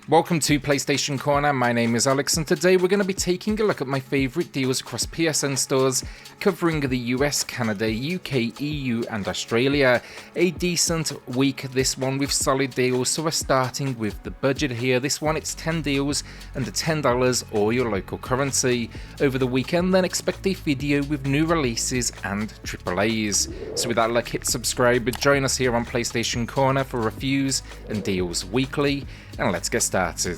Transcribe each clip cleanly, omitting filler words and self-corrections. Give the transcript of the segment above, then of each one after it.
Welcome to PlayStation Corner, my name is Alex and today we're going to be taking a look at my favourite deals across PSN stores covering the US, Canada, UK, EU and Australia. A decent week this one with solid deals, so we're starting with the budget here. This one it's 10 deals under $10 or your local currency. Over the weekend then expect a video with new releases and AAAs. So with that luck, hit subscribe and join us here on PlayStation Corner for reviews and deals weekly. And let's get started.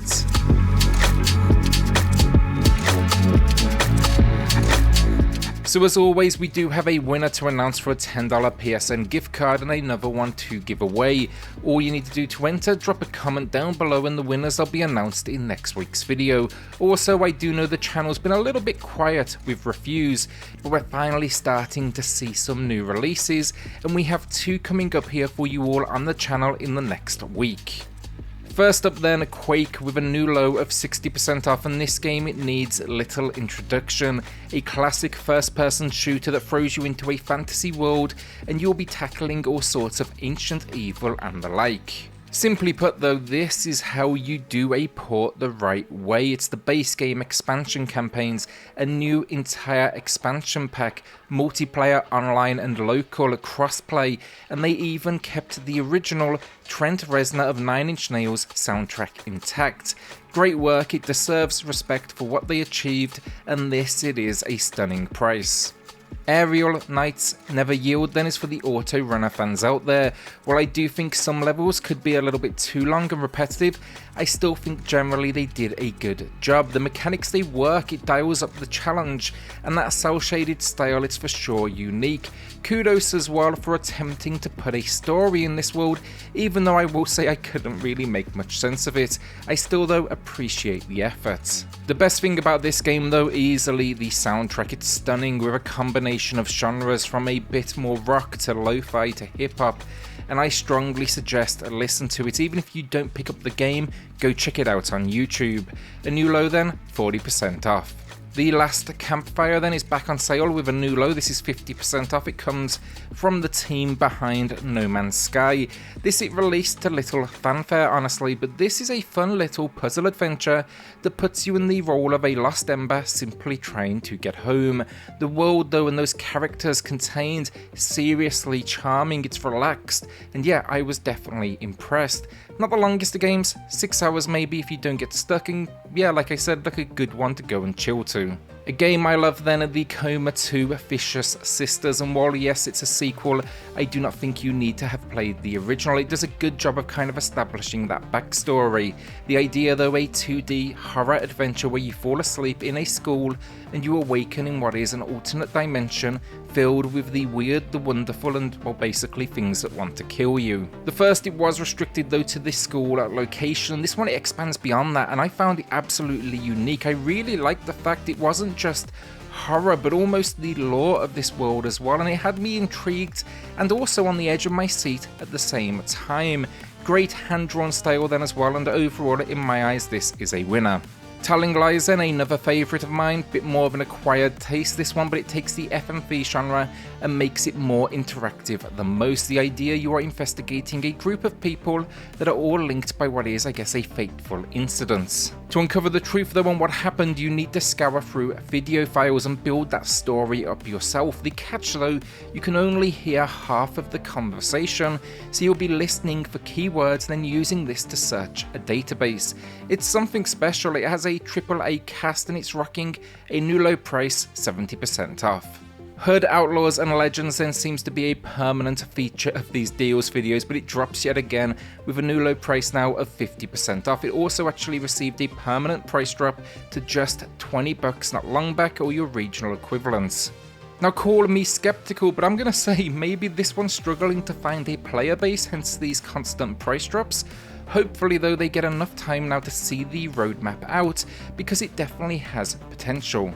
So as always, we do have a winner to announce for a $10 PSN gift card and another one to give away. All you need to do to enter, drop a comment down below and the winners will be announced in next week's video. Also, I do know the channel's been a little bit quiet with reviews, but we're finally starting to see some new releases and we have two coming up here for you all on the channel in the next week. First up then, Quake with a new low of 60% off, and this game it needs little introduction. A classic first-person shooter that throws you into a fantasy world and you'll be tackling all sorts of ancient evil and the like. Simply put though, this is how you do a port the right way. It's the base game, expansion campaigns, a new entire expansion pack, multiplayer, online and local, crossplay, and they even kept the original Trent Reznor of Nine Inch Nails soundtrack intact. Great work, it deserves respect for what they achieved, and this it is a stunning price. Aerial Knights Never Yield then is for the auto runner fans out there. While I do think some levels could be a little bit too long and repetitive, I still think generally they did a good job. The mechanics they work, it dials up the challenge, and that cel shaded style it's for sure unique. Kudos as well for attempting to put a story in this world, even though I will say I couldn't really make much sense of it. I still though appreciate the effort. The best thing about this game though, easily the soundtrack. It's stunning with a combination of genres from a bit more rock to lo-fi to hip-hop, and I strongly suggest listen to it. Even if you don't pick up the game, go check it out on YouTube. A new low then, 40% off. The Last Campfire then is back on sale with a new low. This is 50% off. It comes from the team behind No Man's Sky. This it released to little fanfare honestly, but this is a fun little puzzle adventure that puts you in the role of a lost ember simply trying to get home. The world though and those characters contained, seriously charming, it's relaxed, and yeah, I was definitely impressed. Not the longest of games, 6 hours maybe if you don't get stuck, and yeah, like I said, like a good one to go and chill to. A game I love then are the Coma 2 Vicious Sisters, and while yes it's a sequel, I do not think you need to have played the original. It does a good job of kind of establishing that backstory. The idea though, a 2D horror adventure where you fall asleep in a school and you awaken in what is an alternate dimension filled with the weird, the wonderful and well basically things that want to kill you. The first it was restricted though to this school location, this one it expands beyond that and I found it absolutely unique. I really liked the fact it wasn't just horror but almost the lore of this world as well, and it had me intrigued and also on the edge of my seat at the same time. Great hand-drawn style then as well, and overall in my eyes this is a winner. Telling Lies then, another favourite of mine, bit more of an acquired taste this one, but it takes the FMV genre and makes it more interactive than most. The idea you are investigating a group of people that are all linked by what is, I guess, a fateful incident. To uncover the truth though on what happened, you need to scour through video files and build that story up yourself. The catch though, you can only hear half of the conversation, so you'll be listening for keywords then using this to search a database. It's something special, it has a AAA cast and it's rocking a new low price, 70% off. Hood, Outlaws and Legends then seems to be a permanent feature of these deals videos, but it drops yet again with a new low price now of 50% off. It also actually received a permanent price drop to just $20 not long back, or your regional equivalents. Now call me skeptical, but I'm gonna say maybe this one's struggling to find a player base, hence these constant price drops. Hopefully though they get enough time now to see the roadmap out, because it definitely has potential.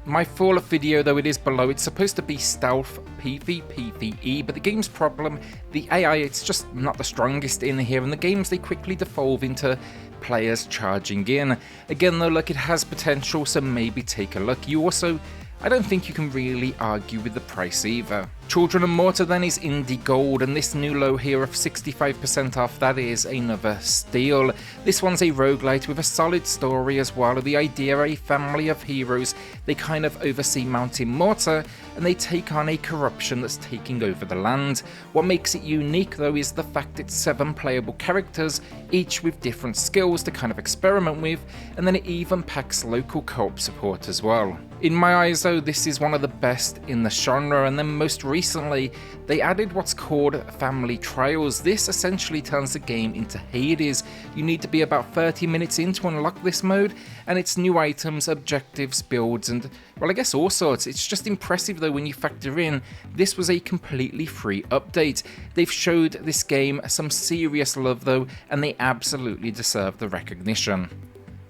My full video though it is below. It's supposed to be stealth PvPvE, but the game's problem, the AI, it's just not the strongest in here, and the games they quickly devolve into players charging in. Again though, look, it has potential, so maybe take a look. I don't think you can really argue with the price either. Children of Morta then is indie gold, and this new low here of 65% off, that is another steal. This one's a roguelite with a solid story as well. The idea, a family of heroes, they kind of oversee Mountain Morta and they take on a corruption that's taking over the land. What makes it unique though is the fact it's 7 playable characters, each with different skills to kind of experiment with, and then it even packs local co-op support as well. In my eyes though, this is one of the best in the genre, and then most recently they added what's called Family Trials. This essentially turns the game into Hades. You need to be about 30 minutes in to unlock this mode, and it's new items, objectives, builds, and well, I guess all sorts. It's just impressive though when you factor in this was a completely free update. They've showed this game some serious love though, and they absolutely deserve the recognition.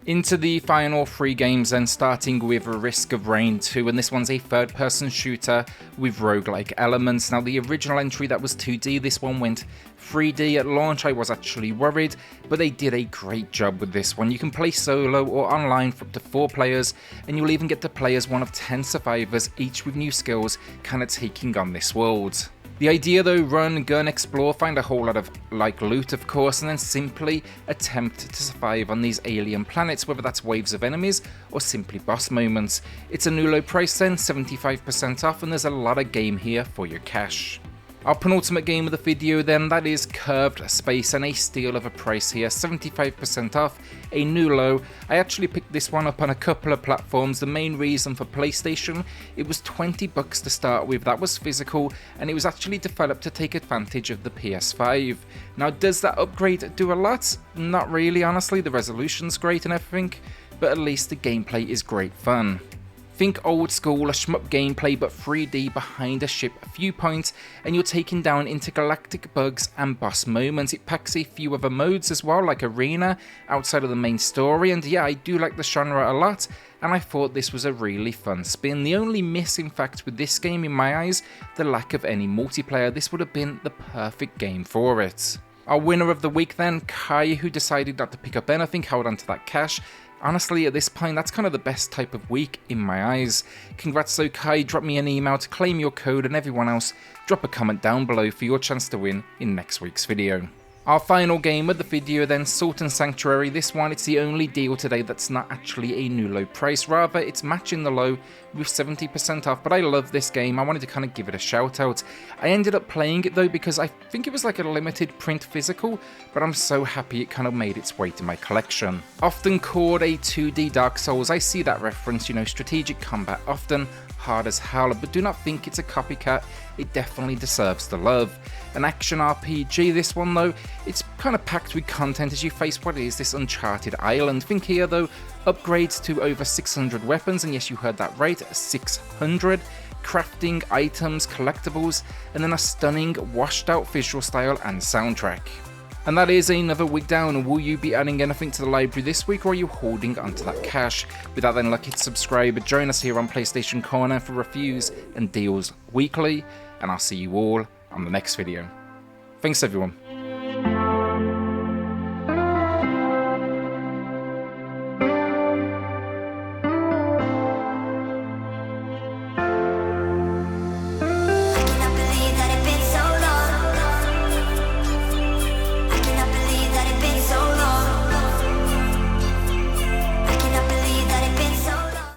Into the final 3 games then, starting with Risk of Rain 2, and this one's a third-person shooter with roguelike elements. Now the original entry that was 2D, this one went 3D at launch. I was actually worried, but they did a great job with this one. You can play solo or online for up to 4 players, and you'll even get to play as one of 10 survivors, each with new skills, kind of taking on this world. The idea though, run, gun, explore, find a whole lot of like loot of course, and then simply attempt to survive on these alien planets, whether that's waves of enemies or simply boss moments. It's a new low price then, 75% off, and there's a lot of game here for your cash. Our penultimate game of the video then, that is Curved Space, and a steal of a price here, 75% off, a new low. I actually picked this one up on a couple of platforms. The main reason for PlayStation, it was $20 to start with, that was physical, and it was actually developed to take advantage of the PS5. Now does that upgrade do a lot? Not really, honestly. The resolution's great and everything, but at least the gameplay is great fun. Think old school, a shmup gameplay but 3D behind a ship viewpoint, and you're taking down intergalactic bugs and boss moments. It packs a few other modes as well, like arena, outside of the main story, and yeah, I do like the genre a lot, and I thought this was a really fun spin. The only miss in fact with this game in my eyes, the lack of any multiplayer. This would have been the perfect game for it. Our winner of the week then, Kai, who decided not to pick up anything, held onto that cash. Honestly, at this point, that's kind of the best type of week in my eyes. Congrats though, Kai. Drop me an email to claim your code, and everyone else, drop a comment down below for your chance to win in next week's video. Our final game of the video then, Salt and Sanctuary. This one, it's the only deal today that's not actually a new low price, rather it's matching the low with 70% off, but I love this game. I wanted to kind of give it a shout out. I ended up playing it though because I think it was like a limited print physical, but I'm so happy it kind of made its way to my collection. Often called a 2D Dark Souls, I see that reference, you know, strategic combat, often hard as hell, but do not think it's a copycat. It definitely deserves the love. An action RPG, this one though, it's kind of packed with content as you face what is this uncharted island. Think here though, upgrades to over 600 weapons, and yes, you heard that right, 600. Crafting, items, collectibles, and then a stunning washed out visual style and soundtrack. And that is another week down. Will you be adding anything to the library this week, or are you holding onto that cash? With that then, like, hit subscribe, join us here on PlayStation Corner for reviews and deals weekly, and I'll see you all on the next video. Thanks everyone.